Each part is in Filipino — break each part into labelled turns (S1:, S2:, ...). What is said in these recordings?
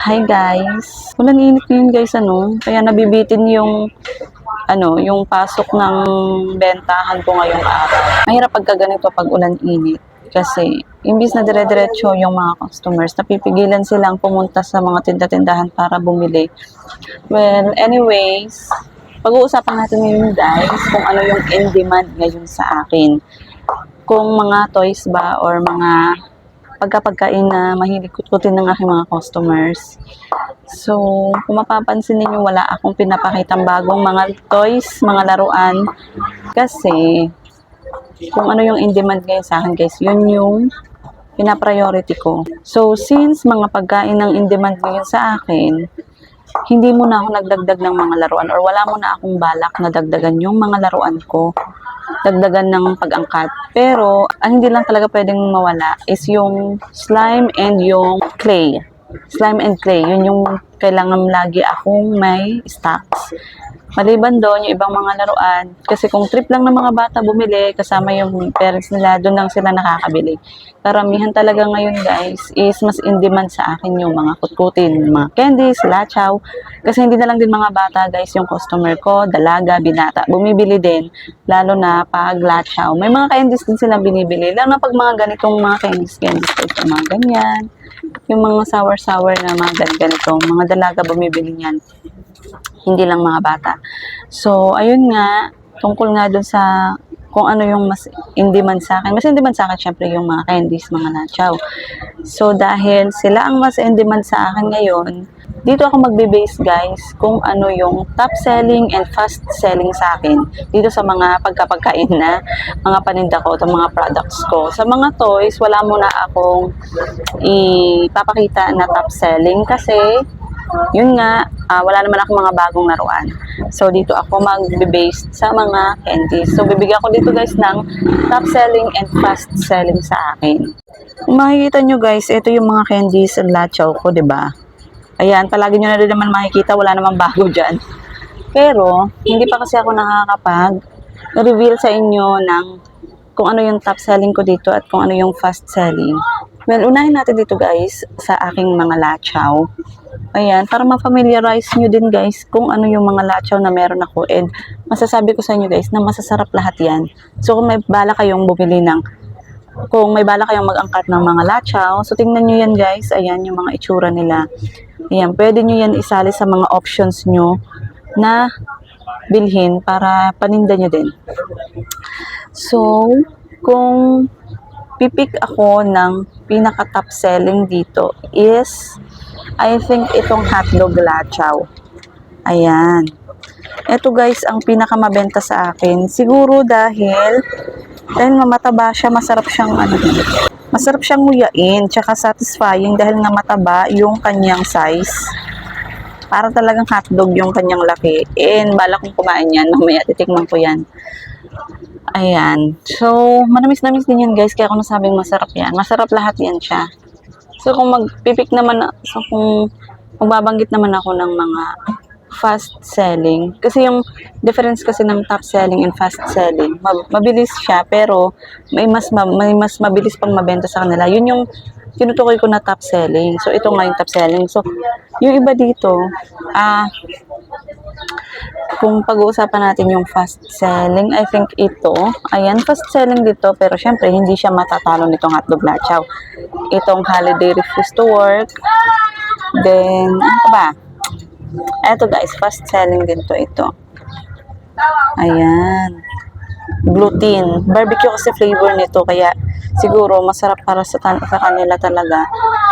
S1: Hi guys. Ulan init ngayon guys kaya nabibitin yung pasok ng bentahan ko ngayong araw. Mahirap pagka ganito pag ulan init kasi imbis na dire-diretso yung mga customers, napipigilan silang pumunta sa mga tinda-tindahan para bumili. Well, anyways, pag-uusapan natin ngayon guys kung ano yung in demand ngayon sa akin. Kung mga toys ba or mga pagkain na mahilig kutkutin ng aking mga customers. So, kung mapapansin ninyo, wala akong pinapakitang bagong mga toys, mga laruan. Kasi, kung ano yung in demand ngayon sa akin guys, yun yung pinapriority ko. So, since mga pagkain ng in demand ngayon sa akin, hindi muna ako nagdagdag ng mga laruan or wala muna akong balak na dagdagan yung mga laruan ko, dagdagan ng pag-angkat. Pero, ang hindi lang talaga pwedeng mawala is yung slime and yung clay. Slime and clay, yun yung kailangan lagi akong may stocks. Maliban doon, yung ibang mga laruan, kasi kung trip lang ng mga bata bumili, kasama yung parents nila, doon lang sila nakakabili. Karamihan talaga ngayon guys, is mas in demand sa akin yung mga kutkutin, mga candies, lachaw. Kasi hindi na lang din mga bata guys yung customer ko, dalaga, binata, bumibili din, lalo na pag lachaw. May mga candies din silang binibili, lalo na pag mga ganitong mga candies, yung mga ganyan, yung mga sour-sour na mga ganito, mga dalaga bumibili niyan. Hindi lang mga bata. So, ayun nga, tungkol nga dun sa kung ano yung mas in demand sa akin. Mas in demand sa akin, syempre, yung mga candies, mga nachaw. So, dahil sila ang mas in demand sa akin ngayon, dito ako magbe-base guys kung ano yung top selling and fast selling sa akin dito sa mga pagkapagkain na mga paninda ko, itong mga products ko. Sa mga toys, wala muna akong ipapakita na top selling kasi yun nga, wala naman ako mga bagong laruan. So, dito ako mag-base sa mga candies. So, bibigyan ko dito guys ng top selling and fast selling sa akin. Kung makikita nyo guys, ito yung mga candies and lachaw ko, diba? Ayan, palagi nyo na rin naman makikita, wala namang bago dyan. Pero, hindi pa kasi ako nakakapag-reveal sa inyo ng kung ano yung top selling ko dito at kung ano yung fast selling. Well, unahin natin dito guys sa aking mga lachaw. Ayan, para ma-familiarize nyo din guys kung ano yung mga lachaw na meron ako. And masasabi ko sa inyo guys na masasarap lahat yan. So kung may bala kayong mag-angkat ng mga lachaw, so tingnan nyo yan guys. Ayan yung mga itsura nila. Ayan, pwede nyo yan isali sa mga options nyo na bilhin para paninda nyo din. So, kung pipick ako ng pinaka-top selling dito is I think itong hotdog lachaw. Ayan. Ito guys ang pinakamabenta sa akin. Siguro dahil mataba siya, masarap siyang nguyain, tsaka satisfying dahil nga mataba yung kanyang size. Para talagang hotdog yung kanyang laki. And balak kong kumain yan, mamaya titikman ko yan. Ayan. So, manamis-namis din yan guys, kaya ako nasabing masarap yan. Masarap lahat yan siya. So, kung magpipik naman, kung magbabanggit naman ako ng mga fast selling, kasi yung difference kasi ng top selling and fast selling, mabilis siya, pero may mas mabilis pang mabenta sa kanila. Yun yung tinutukoy ko na top selling. So, ito nga yung top selling. So, yung iba dito, kung pag-uusapan natin yung fast selling, I think ito, ayan, fast selling dito, pero syempre, hindi siya matatalo nitong hotdog lachaw. Itong holiday refuse to work. Then, ano ba? Eto guys, fast selling din to ito. Ayan. Gluten. Barbecue kasi flavor nito, kaya siguro masarap para sa kanila talaga.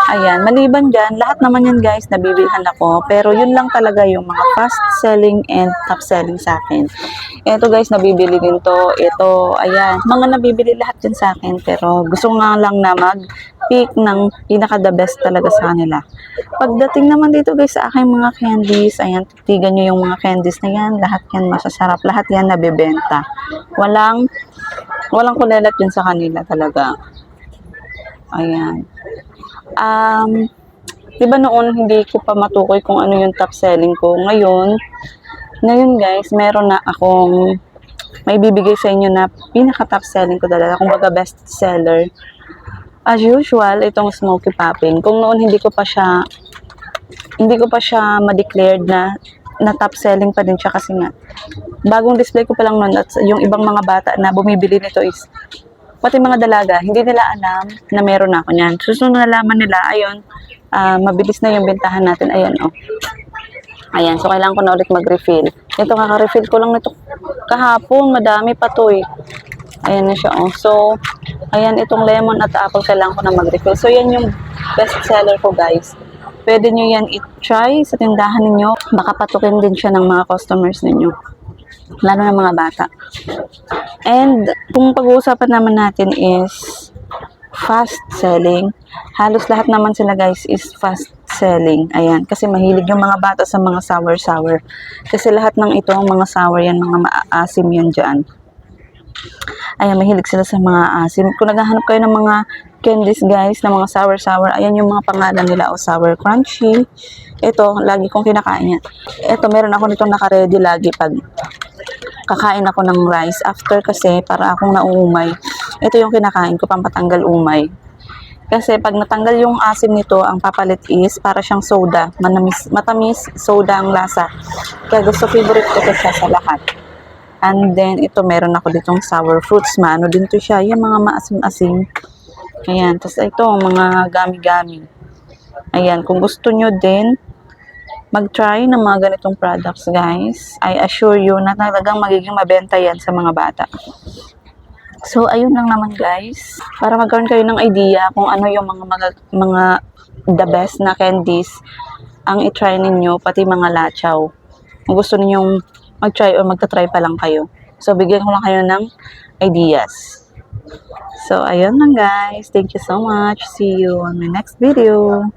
S1: Ayan, maliban dyan, lahat naman yan guys, nabibilhan ako. Pero yun lang talaga yung mga fast selling and top selling sa akin. Ito guys, nabibili din to. Ito, ayan, mga nabibili lahat din sa akin. Pero gusto nga lang na mag-pick ng pinaka-the best talaga sa kanila. Pagdating naman dito guys sa aking mga candies, ayan, titigan nyo yung mga candies na yan. Lahat yan masasarap. Lahat yan nabibenta. Walang kulelat yun sa kanila talaga. Ayan. Diba noon hindi ko pa matukoy kung ano yung top selling ko. Ngayon guys, meron na akong may bibigay sa inyo na pinaka top selling ko talaga. Kumbaga best seller. As usual, itong smoky popping. Kung noon hindi ko pa siya hindi ko pa siya ma-declared na top selling pa din siya kasi nga bagong display ko pa lang nun at yung ibang mga bata na bumibili nito is pati mga dalaga, hindi nila alam na meron ako niyan. Susunod na nalaman nila, ayun, mabilis na yung bentahan natin. Ayan, oh. Ayan, so kailangan ko na ulit mag-refill. Ito, kaka-refill ko lang nito kahapon. Madami pa to eh. Ayan na siya, oh. So, ayan, itong lemon at apple, kailangan ko na mag-refill. So, yan yung best seller ko, guys. Pwede nyo yan i-try sa tindahan ninyo. Baka patukin din siya ng mga customers ninyo. Lalo ng mga bata. And, kung pag-uusapan naman natin is fast selling. Halos lahat naman sila guys is fast selling. Ayan, kasi mahilig yung mga bata sa mga sour-sour. Kasi lahat ng ito, mga sour yan, mga maasim yan dyan. Ayan, mahilig sila sa mga asim. Kung naghahanap kayo ng mga candies guys, na mga sour-sour, ayan yung mga pangalan nila, o sour crunchy. Ito, lagi kong kinakain yan. Ito, meron ako nitong naka-ready lagi pag kakain ako ng rice. After kasi, para akong nauumay. Ito yung kinakain ko, pampatanggal umay. Kasi pag natanggal yung asim nito, ang papalit is para siyang soda. Matamis, soda ang lasa. Kaya gusto, favorite ko to siya sa lahat. And then, ito meron ako ditong sour fruits. Maano din to siya. Yung mga maasim-asim. Ayan. Tapos ito, mga gami-gami. Ayan. Kung gusto nyo din, mag-try ng mga ganitong products, guys. I assure you na talagang magiging mabenta yan sa mga bata. So, ayun lang naman, guys. Para magkaroon kayo ng idea kung ano yung mga the best na candies ang i-try ninyo, pati mga lachaw. Kung gusto ninyong mag-try o magta-try pa lang kayo. So, bigyan ko lang kayo ng ideas. So, ayun lang, guys. Thank you so much. See you on my next video.